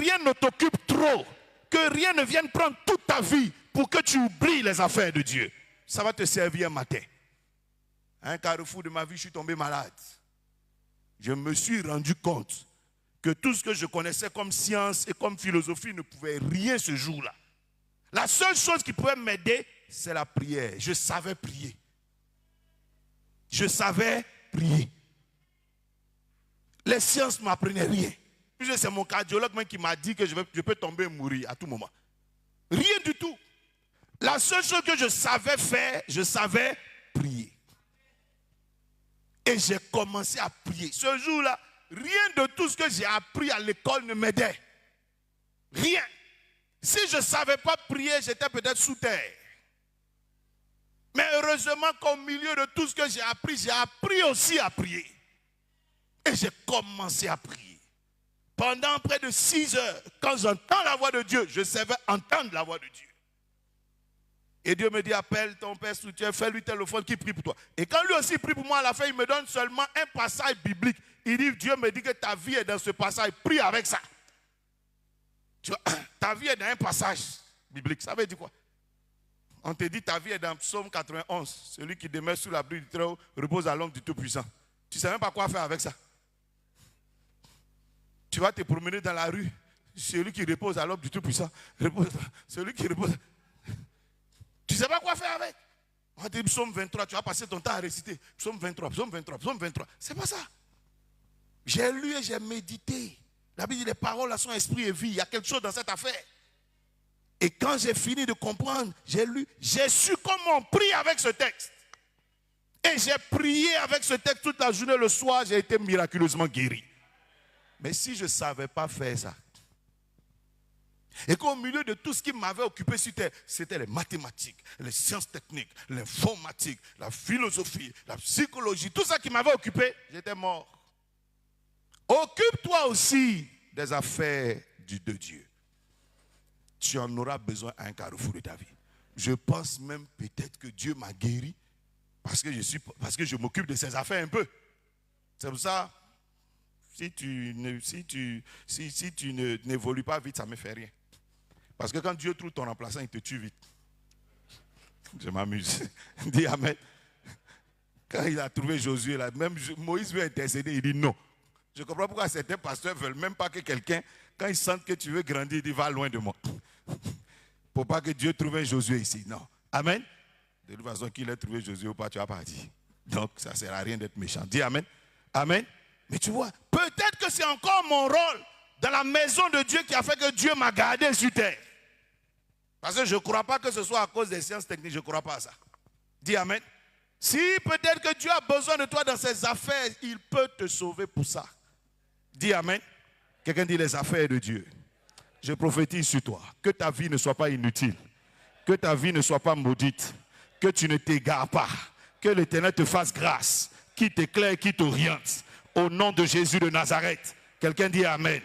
rien ne t'occupe trop, que rien ne vienne prendre toute ta vie pour que tu oublies les affaires de Dieu. Ça va te servir un matin. À un carrefour de ma vie, je suis tombé malade. Je me suis rendu compte que tout ce que je connaissais comme science et comme philosophie ne pouvait rien ce jour-là. La seule chose qui pouvait m'aider, c'est la prière. Je savais prier. Je savais prier. Les sciences ne m'apprenaient rien. C'est mon cardiologue même qui m'a dit que je peux tomber et mourir à tout moment. Rien du tout. La seule chose que je savais faire, je savais prier. Et j'ai commencé à prier. Ce jour-là, rien de tout ce que j'ai appris à l'école ne m'aidait. Rien. Si je ne savais pas prier, j'étais peut-être sous terre. Mais heureusement qu'au milieu de tout ce que j'ai appris aussi à prier. Et j'ai commencé à prier. Pendant près de 6 heures, quand j'entends la voix de Dieu, je savais entendre la voix de Dieu. Et Dieu me dit, appelle ton père soutien, fais-lui téléphone qui prie pour toi. Et quand lui aussi prie pour moi, à la fin, il me donne seulement un passage biblique. Il dit, Dieu me dit que ta vie est dans ce passage, prie avec ça. Tu vois, ta vie est dans un passage biblique, ça veut dire quoi? On te dit, ta vie est dans Psaume 91, celui qui demeure sous l'abri du Très-Haut repose à l'ombre du Tout-Puissant. Tu ne sais même pas quoi faire avec ça. Tu vas te promener dans la rue, celui qui repose à l'ombre du Tout-Puissant, celui qui repose... Tu ne sais pas quoi faire avec. On dit psaume 23, tu vas passer ton temps à réciter. Psaume 23, psaume 23, psaume 23. C'est pas ça. J'ai lu et j'ai médité. La Bible dit les paroles là sont esprit et vie. Il y a quelque chose dans cette affaire. Et quand j'ai fini de comprendre, j'ai lu, j'ai su comment on prie avec ce texte. Et j'ai prié avec ce texte toute la journée, le soir, j'ai été miraculeusement guéri. Mais si je ne savais pas faire ça, et qu'au milieu de tout ce qui m'avait occupé sur terre, c'était les mathématiques, les sciences techniques, l'informatique, la philosophie, la psychologie, tout ça qui m'avait occupé, j'étais mort. Occupe-toi aussi des affaires de Dieu. Tu en auras besoin à un carrefour de ta vie. Je pense même peut-être que Dieu m'a guéri parce que je m'occupe de ses affaires un peu. C'est pour ça, si tu n'évolues pas vite, ça ne me fait rien. Parce que quand Dieu trouve ton remplaçant, il te tue vite. Je m'amuse. Dis Amen. Quand il a trouvé Josué, là, même Moïse veut intercéder, il dit non. Je comprends pourquoi certains pasteurs ne veulent même pas que quelqu'un, quand ils sentent que tu veux grandir, il dit va loin de moi. Pour pas que Dieu trouve un Josué ici. Non. Amen. De toute façon, qu'il ait trouvé Josué ou pas, tu vas pas dire. Donc, ça ne sert à rien d'être méchant. Dis Amen. Amen. Mais tu vois, peut-être que c'est encore mon rôle dans la maison de Dieu qui a fait que Dieu m'a gardé sur terre. Parce que je ne crois pas que ce soit à cause des sciences techniques, je ne crois pas à ça. Dis Amen. Si peut-être que Dieu a besoin de toi dans ses affaires, il peut te sauver pour ça. Dis Amen. Quelqu'un dit les affaires de Dieu. Je prophétise sur toi. Que ta vie ne soit pas inutile. Que ta vie ne soit pas maudite. Que tu ne t'égares pas. Que l'Éternel te fasse grâce. Qui t'éclaire, qui t'oriente. Au nom de Jésus de Nazareth. Quelqu'un dit Amen.